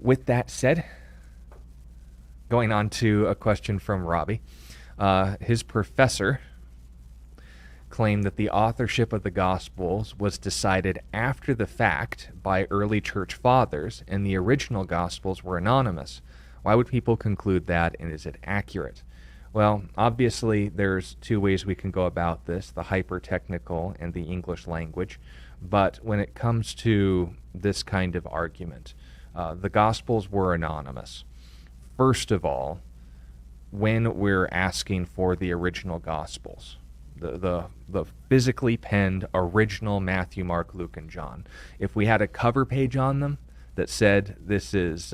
with that said, going on to a question from Robbie. His professor claimed that the authorship of the Gospels was decided after the fact by early church fathers, and the original Gospels were anonymous. Why would people conclude that, and is it accurate? Well, obviously, there's two ways we can go about this, the hyper-technical and the English language. But when it comes to this kind of argument, the Gospels were anonymous. First of all, when we're asking for the original Gospels, the physically penned original Matthew, Mark, Luke, and John, if we had a cover page on them that said this is,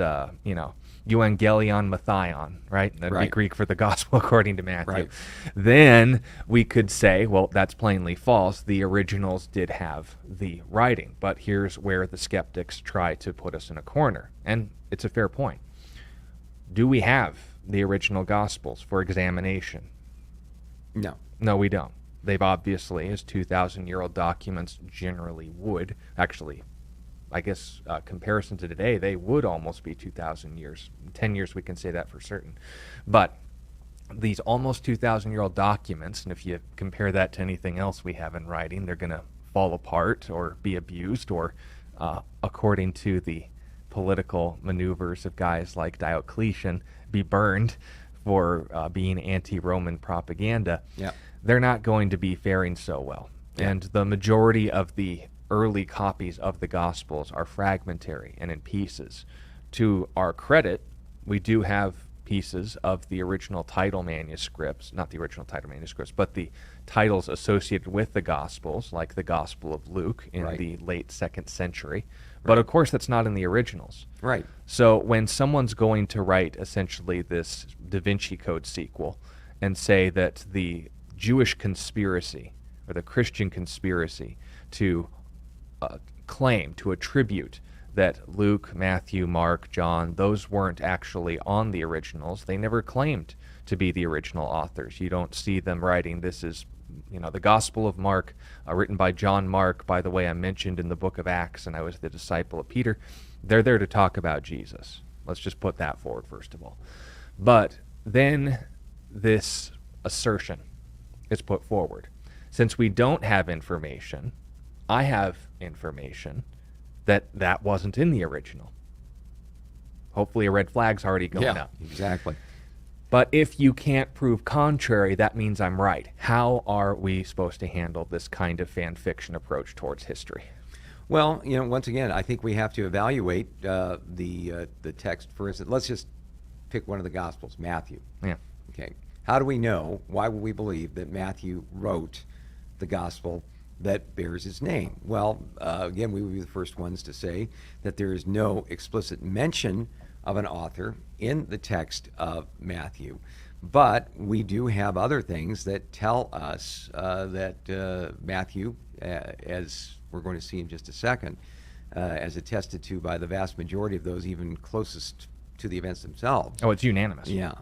Evangelion Mathion, right? That'd be Greek for the Gospel according to Matthew. Right. Then we could say, well, that's plainly false. The originals did have the writing. But here's where the skeptics try to put us in a corner. And it's a fair point. Do we have the original Gospels for examination? No. No, we don't. They've obviously, as 2,000-year-old documents generally would, actually, I guess, comparison to today, they would almost be 2,000 years. 10 years, we can say that for certain. But these almost 2,000-year-old documents, and if you compare that to anything else we have in writing, they're going to fall apart or be abused or, according to the political maneuvers of guys like Diocletian, be burned for being anti-Roman propaganda. Yeah. They're not going to be faring so well. Yeah. And the majority of the early copies of the Gospels are fragmentary and in pieces. To our credit, we do have pieces of the original title manuscripts, not the original title manuscripts, but the titles associated with the Gospels, like the Gospel of Luke in the late 2nd century. But of course, that's not in the originals. Right. So when someone's going to write essentially this Da Vinci Code sequel and say that the Jewish conspiracy or the Christian conspiracy to claim, to attribute that Luke, Matthew, Mark, John, those weren't actually on the originals. They never claimed to be the original authors. You don't see them writing, this is, the Gospel of Mark, written by John Mark. By the way, I'm mentioned in the book of Acts, and I was the disciple of Peter. They're there to talk about Jesus. Let's just put that forward, first of all. But then this assertion is put forward. Since we don't have information, I have information that wasn't in the original. Hopefully a red flag's already going up. Exactly. But if you can't prove contrary, that means I'm right. How are we supposed to handle this kind of fan fiction approach towards history? Well, once again, I think we have to evaluate the text. For instance, let's just pick one of the Gospels, Matthew. Yeah. Okay. How do we know? Why would we believe that Matthew wrote the Gospel that bears his name? Well, again, we would be the first ones to say that there is no explicit mention of an author in the text of Matthew. But we do have other things that tell us that Matthew, as we're going to see in just a second, as attested to by the vast majority of those even closest to the events themselves. Oh, it's unanimous. Yeah,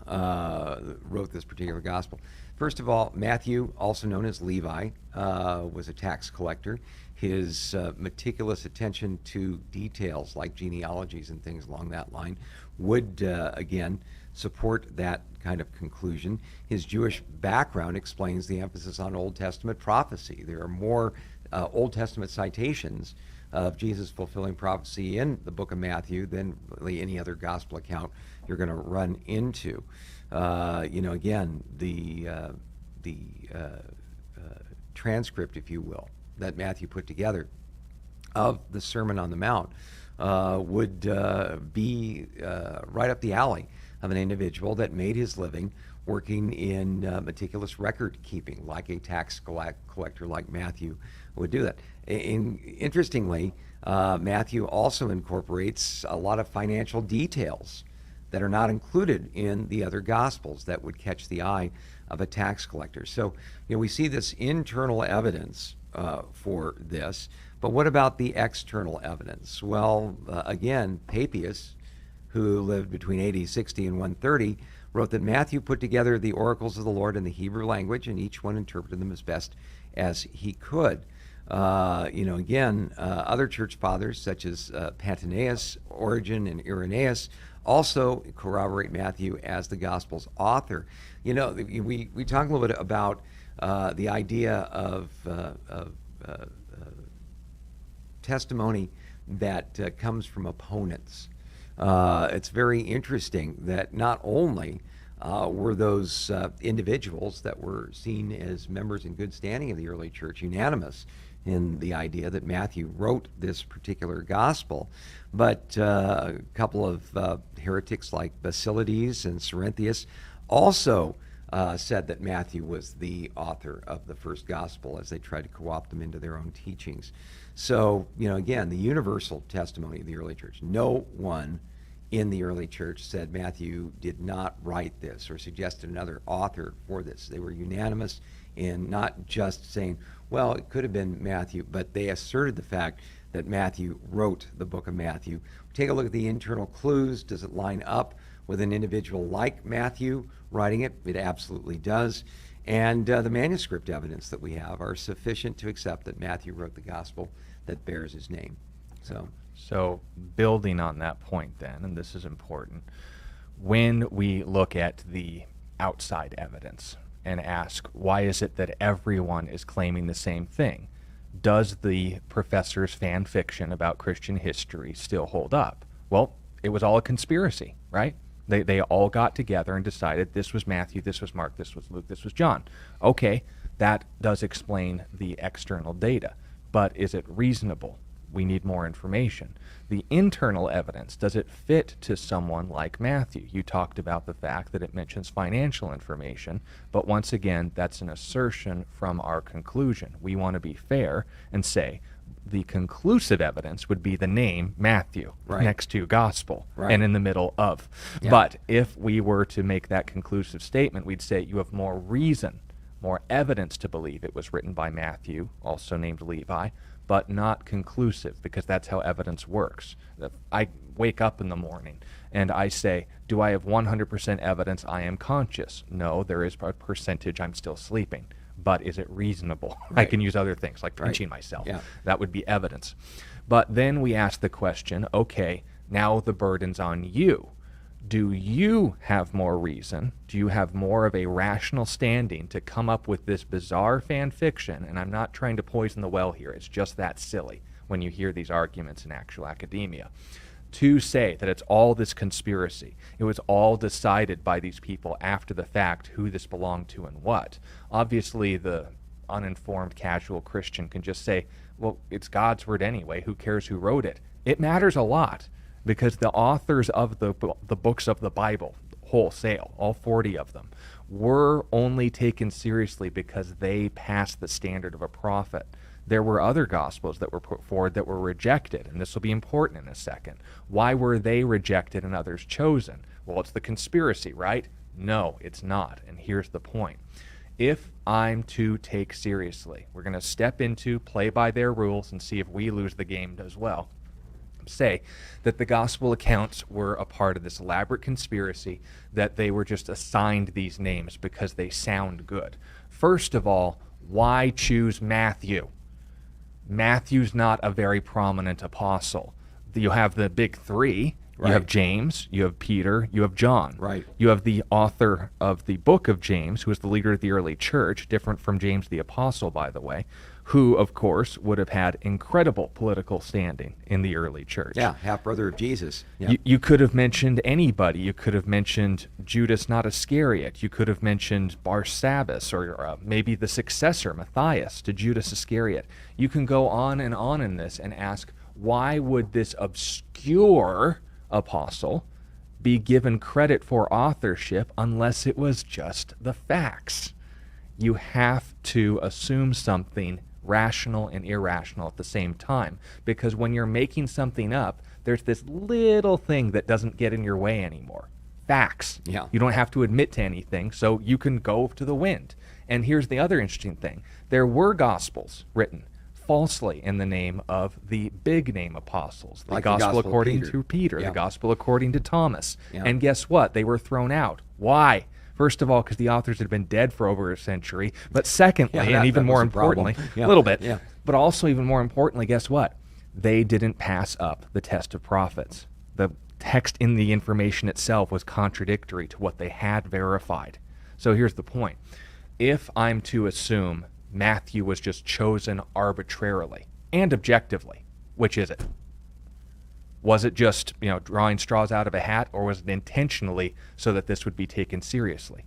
wrote this particular gospel. First of all, Matthew, also known as Levi, was a tax collector. His meticulous attention to details like genealogies and things along that line would, again, support that kind of conclusion. His Jewish background explains the emphasis on Old Testament prophecy. There are more Old Testament citations of Jesus fulfilling prophecy in the book of Matthew than really any other gospel account you're going to run into. Again, the transcript, if you will, that Matthew put together of the Sermon on the Mount would be right up the alley of an individual that made his living working in meticulous record keeping, like a tax collector like Matthew would do that. Interestingly, Matthew also incorporates a lot of financial details that are not included in the other Gospels that would catch the eye of a tax collector. So, we see this internal evidence for this, but what about the external evidence? Well, again, Papias, who lived between AD 60 and 130, wrote that Matthew put together the oracles of the Lord in the Hebrew language, and each one interpreted them as best as he could. Again, other church fathers such as Pantanaeus, Origen, and Irenaeus also corroborate Matthew as the Gospel's author. We talk a little bit about the idea of testimony that comes from opponents. It's very interesting that not only were those individuals that were seen as members in good standing of the early church unanimous in the idea that Matthew wrote this particular gospel, but a couple of heretics like Basilides and Cerinthius also said that Matthew was the author of the first gospel as they tried to co-opt him into their own teachings. So, again, the universal testimony of the early church. No one in the early church said Matthew did not write this or suggested another author for this. They were unanimous in not just saying, well, it could have been Matthew, but they asserted the fact that Matthew wrote the book of Matthew. Take a look at the internal clues. Does it line up with an individual like Matthew writing it? It absolutely does. And the manuscript evidence that we have are sufficient to accept that Matthew wrote the gospel that bears his name. So building on that point then, and this is important, when we look at the outside evidence and ask, why is it that everyone is claiming the same thing? Does the professor's fan fiction about Christian history still hold up? Well, it was all a conspiracy, right? They all got together and decided this was Matthew, this was Mark, this was Luke, this was John. Okay, that does explain the external data, but is it reasonable? We need more information. The internal evidence, does it fit to someone like Matthew? You talked about the fact that it mentions financial information, but once again, that's an assertion from our conclusion. We want to be fair and say the conclusive evidence would be the name Matthew next to gospel and in the middle of. Yeah. But if we were to make that conclusive statement, we'd say you have more reason, more evidence to believe it was written by Matthew, also named Levi, but not conclusive, because that's how evidence works. If I wake up in the morning and I say, do I have 100% evidence I am conscious? No, there is a percentage I'm still sleeping. But is it reasonable? I can use other things like pinching myself. Yeah. That would be evidence. But then we ask the question, okay, now the burden's on you. Do you have more reason? Do you have more of a rational standing to come up with this bizarre fan fiction? And I'm not trying to poison the well here. It's just that silly when you hear these arguments in actual academia. To say that it's all this conspiracy, it was all decided by these people after the fact who this belonged to and what. Obviously, the uninformed casual Christian can just say, well, it's God's word anyway, who cares who wrote it? It matters a lot, because the authors of the books of the Bible, wholesale, all 40 of them, were only taken seriously because they passed the standard of a prophet. There were other gospels that were put forward that were rejected, and this will be important in a second. Why were they rejected and others chosen? Well, it's the conspiracy, right? No, it's not, and here's the point. If I'm to take seriously, we're going to step into play by their rules and see if we lose the game as well. Say that the gospel accounts were a part of this elaborate conspiracy, that they were just assigned these names because they sound good. First of all, why choose Matthew? Matthew's not a very prominent apostle. You have the big three. Right. You have James, you have Peter, you have John. Right. You have the author of the book of James, who was the leader of the early church, different from James the apostle, by the way, who, of course, would have had incredible political standing in the early church. Yeah, half-brother of Jesus. Yeah. You could have mentioned anybody. You could have mentioned Judas, not Iscariot. You could have mentioned Barsabbas, or maybe the successor, Matthias, to Judas Iscariot. You can go on in this and ask, why would this obscure apostle be given credit for authorship unless it was just the facts? You have to assume something rational and irrational at the same time, because when you're making something up, there's this little thing that doesn't get in your way anymore. Facts. Yeah. You don't have to admit to anything, so you can go to the wind. And here's the other interesting thing. There were gospels written falsely in the name of the big name apostles. The Like gospel of according Peter. to Peter, Yeah. the gospel according to Thomas. Yeah. And guess what? They were thrown out. Why? First of all, because the authors had been dead for over a century. But secondly, Yeah, and that even more was a problem. importantly, Yeah. a little bit, Yeah. But also, even more importantly, guess what? They didn't pass up the test of prophets. The text in the information itself was contradictory to what they had verified. So here's the point. If I'm to assume Matthew was just chosen arbitrarily and objectively, which is it? Was it just, drawing straws out of a hat, or was it intentionally so that this would be taken seriously?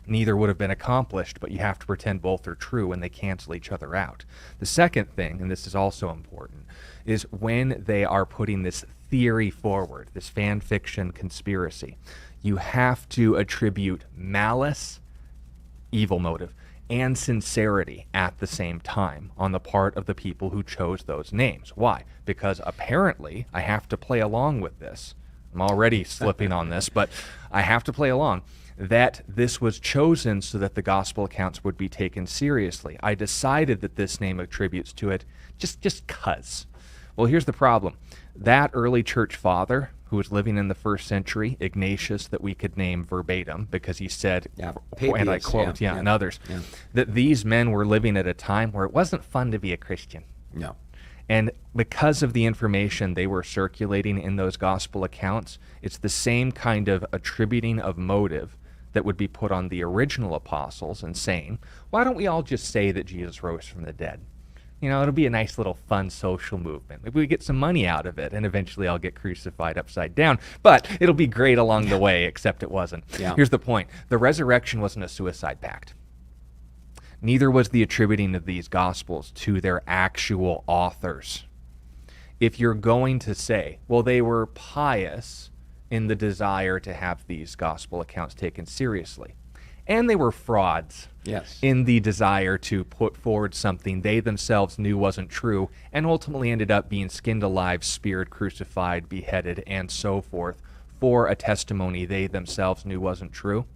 Neither would have been accomplished, but you have to pretend both are true and they cancel each other out. The second thing, and this is also important, is when they are putting this theory forward, this fan fiction conspiracy, you have to attribute malice, evil motive, and sincerity at the same time on the part of the people who chose those names. Why? Because apparently I have to play along with this. I'm already slipping on this, but I have to play along. That this was chosen so that the gospel accounts would be taken seriously. I decided that this name attributes to it just 'cause. Well, here's the problem. That early church father who was living in the 1st century, Ignatius, that we could name verbatim because he said, and I quote, and others, that these men were living at a time where it wasn't fun to be a Christian. No. And because of the information they were circulating in those gospel accounts, it's the same kind of attributing of motive that would be put on the original apostles and saying, why don't we all just say that Jesus rose from the dead? It'll be a nice little fun social movement. Maybe we get some money out of it, and eventually I'll get crucified upside down. But it'll be great along the way, except it wasn't. Yeah. Here's the point. The resurrection wasn't a suicide pact. Neither was the attributing of these gospels to their actual authors. If you're going to say, well, they were pious in the desire to have these gospel accounts taken seriously, and they were frauds in the desire to put forward something they themselves knew wasn't true, and ultimately ended up being skinned alive, speared, crucified, beheaded, and so forth for a testimony they themselves knew wasn't true.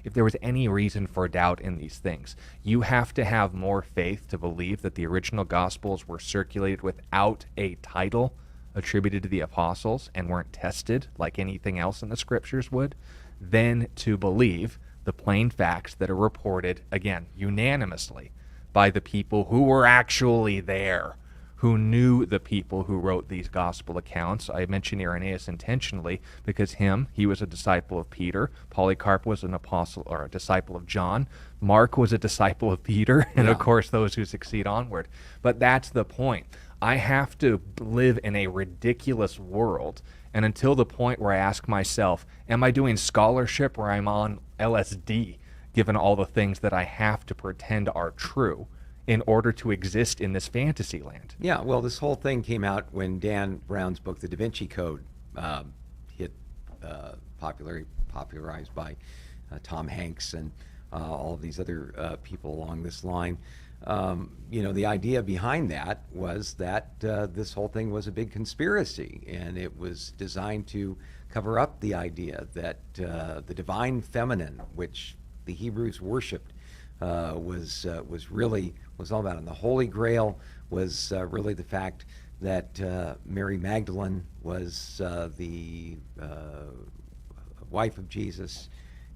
If there was any reason for doubt in these things, you have to have more faith to believe that the original gospels were circulated without a title attributed to the apostles and weren't tested like anything else in the scriptures would, than to believe the plain facts that are reported, again, unanimously by the people who were actually there, who knew the people who wrote these gospel accounts. I mention Irenaeus intentionally because he was a disciple of Peter. Polycarp was an apostle or a disciple of John. Mark was a disciple of Peter, and of course those who succeed onward. But that's the point. I have to live in a ridiculous world, and until the point where I ask myself, am I doing scholarship or I'm on LSD, given all the things that I have to pretend are true in order to exist in this fantasy land? Yeah, well, this whole thing came out when Dan Brown's book, The Da Vinci Code, hit popularized by Tom Hanks and all of these other people along this line. The idea behind that was that this whole thing was a big conspiracy, and it was designed to cover up the idea that the divine feminine, which the Hebrews worshipped, was all about. And the Holy Grail was really the fact that Mary Magdalene was the wife of Jesus,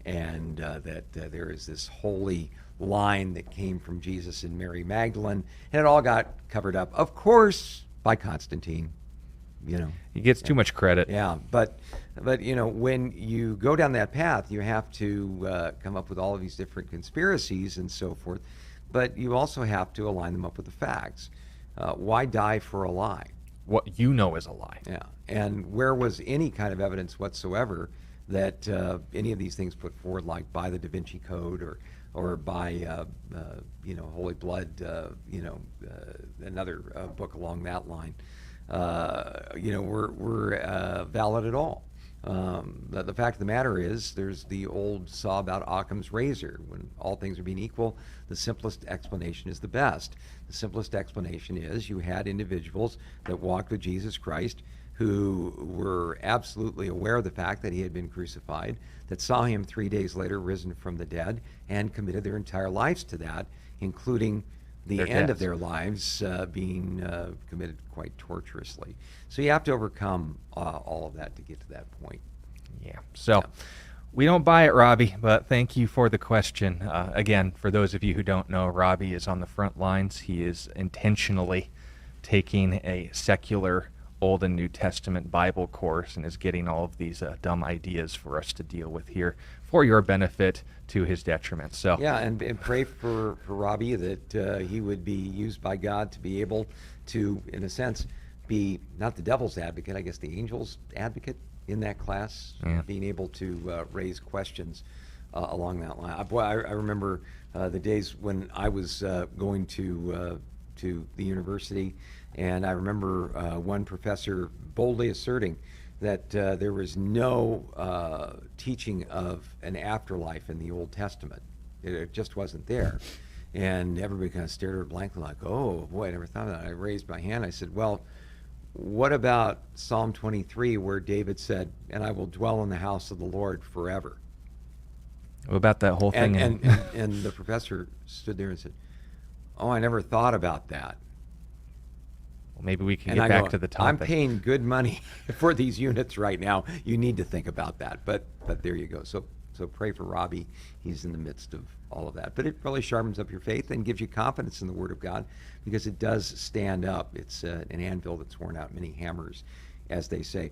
and that there is this holy line that came from Jesus and Mary Magdalene, and it all got covered up, of course, by Constantine. He gets too much credit. Yeah, but when you go down that path, you have to come up with all of these different conspiracies and so forth, but you also have to align them up with the facts. Why die for a lie? What you know is a lie. Yeah, and where was any kind of evidence whatsoever that any of these things put forward, like by the Da Vinci Code or by Holy Blood, another book along that line, were valid at all. The fact of the matter is, there's the old saw about Occam's razor. When all things are being equal, the simplest explanation is the best. The simplest explanation is you had individuals that walked with Jesus Christ who were absolutely aware of the fact that he had been crucified, that saw him 3 days later risen from the dead, and committed their entire lives to that, including the their end deaths. of their lives being committed quite torturously. So you have to overcome all of that to get to that point. Yeah. So We don't buy it, Robbie, but thank you for the question. Again, for those of you who don't know, Robbie is on the front lines. He is intentionally taking a secular Old and New Testament Bible course and is getting all of these dumb ideas for us to deal with here for your benefit, to his detriment. So Yeah, and pray for Robbie that he would be used by God to be able to, in a sense, be not the devil's advocate, I guess the angel's advocate in that class, Yeah. being able to raise questions along that line. Boy, I remember the days when I was going to the university, and I remember one professor boldly asserting that there was no teaching of an afterlife in the Old Testament. It just wasn't there. And everybody kind of stared at her blankly like, oh, boy, I never thought of that. I raised my hand. I said, well, what about Psalm 23 where David said, and I will dwell in the house of the Lord forever? what about that whole thing? And the professor stood there and said, oh, I never thought about that. Well, maybe we can And get I back go, to the I'm topic. paying good money for these units right now. You need to think about that. But there you go. So pray for Robbie. He's in the midst of all of that. But it really sharpens up your faith and gives you confidence in the Word of God, because it does stand up. It's an anvil that's worn out many hammers, as they say.